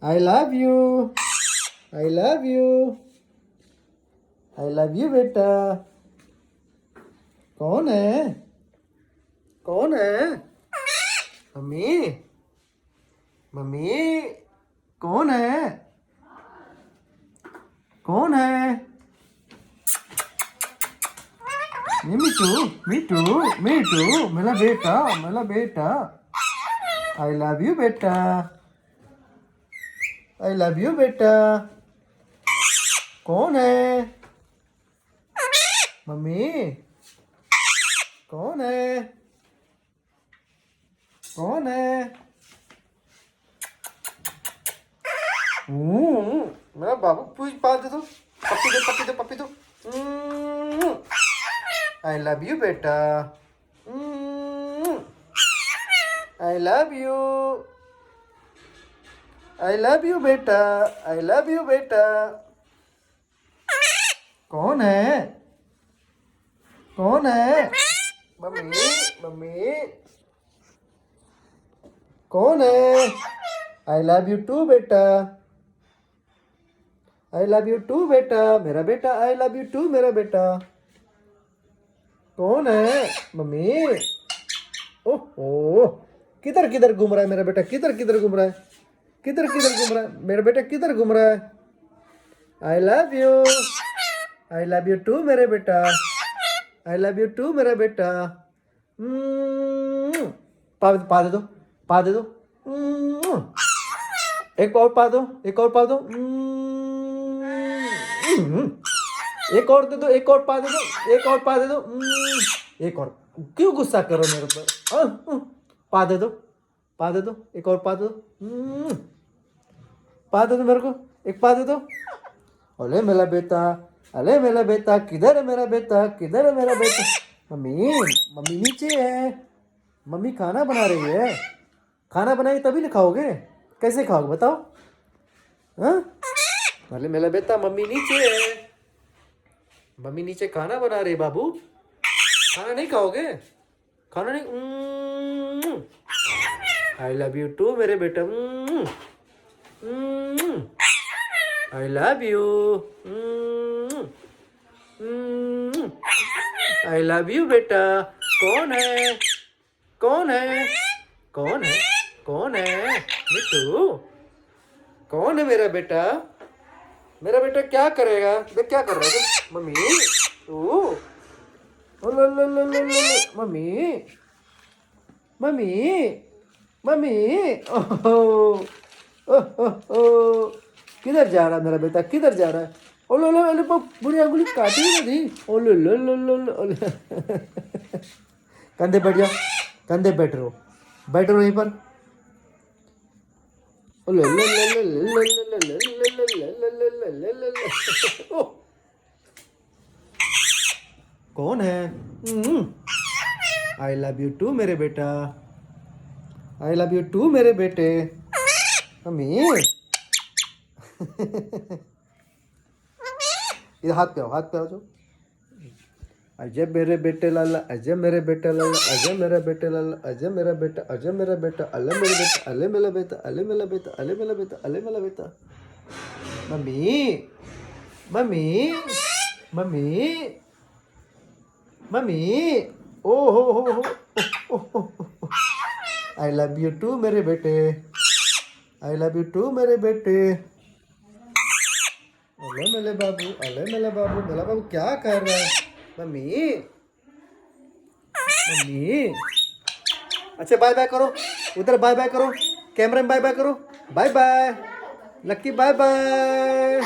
I love you, I love you, I love you बेटा। कौन है, कौन है? मम्मी, मम्मी, कौन है, कौन है? मीटू, मीटू, मीटू, मेरा बेटा, मेरा बेटा। आई लव यू बेटा, आई लव यू बेटा। कौन है? मम्मी, कौन है, कौन है? मेरा बाबू पूछ पाल दे दो, पप्पी दो, पप्पी दो, पप्पी दो। आई लव यू बेटा, आई love you, I love you बेटा, आई लव यू बेटा। कौन है, कौन है? मम्मी, मम्मी, कौन है? आई लव यू टू बेटा, आई लव यू टू बेटा, मेरा बेटा। आई लव यू टू मेरा बेटा। कौन है? मम्मी, ओहो, किधर किधर घूम रहा है मेरा बेटा? किधर किधर घूम रहा है? किधर किधर घूम रहा है मेरा बेटा? किधर घूम रहा है? I love you, I love you too मेरे बेटा, आई लव यू टू मेरा बेटा। पा पा दे दो, पा दे दो। एक और पा दो, एक और पा दो। एक और दे दो, एक और पा दे दो, एक और पा दे दो। एक और। क्यों गुस्सा करो मेरे ऊपर? पा दे दो, पा दे दो, एक और पा दे दो। पा दे दो मेरे को, एक पा दे दो। अरे मेरा बेटा, अरे मेरा बेटा, किधर है मेरा बेटा? किधर है मेरा बेटा? मम्मी, मम्मी नीचे है। मम्मी खाना बना रही है। खाना बनाएगी तभी ना खाओगे? कैसे खाओगे बताओ? हाँ? अरे मेरा बेटा, मम्मी नीचे है। मम्मी नीचे खाना बना रही है बाबू। खाना नहीं खाओगे? खाना नहीं? आई लव यू टू मेरे बेटा। आई love you, I love you बेटा। कौन है, कौन है, कौन है, कौन है? मिट्टू, कौन है मेरा बेटा? मेरा बेटा क्या करेगा? देख क्या कर रहा है मम्मी? तू मम्मी, मम्मी, मम्मी, ओहो, ओहो, किधर जा रहा है मेरा बेटा? किधर जा रहा है? ओलो लो लो, बुरी अंगुली काटी ही नहीं। ओलो लो लो लो लो। कंधे बैठ जाओ, कंधे बैठ रहो, बैठ रहो यहीं पर। ओलो लो लो लो लो लो लो। कौन है? आई लव यू टू मेरे बेटा, आई लव यू टू मेरे बेटे। मम्मी, इधर हाथ पे आओ, हाथ पे आओ जाओ। अजय मेरे बेटे लाला, अजय मेरे बेटे लाला, अजय मेरा बेटे लाला, अजय मेरा बेटा, अजय मेरा बेटा, अले मेरे बेटा, अले मेरा बेटा, अले मेरा बेटा, अले मेरा बेटा, अले मेरा बेटा। मम्मी, मम्मी, मम्मी, मम्मी, ओ हो। आई लव यू टू मेरे बेटे, आई लव यू टू मेरे बेटे। अले मेरे बाबू, अले मेरा बाबू, मेरा बाबू क्या कर रहा है? मम्मी, मम्मी, अच्छा बाय बाय करो, उधर बाय बाय करो, कैमरे में बाय बाय करो। बाय बाय लक्की, बाय बाय।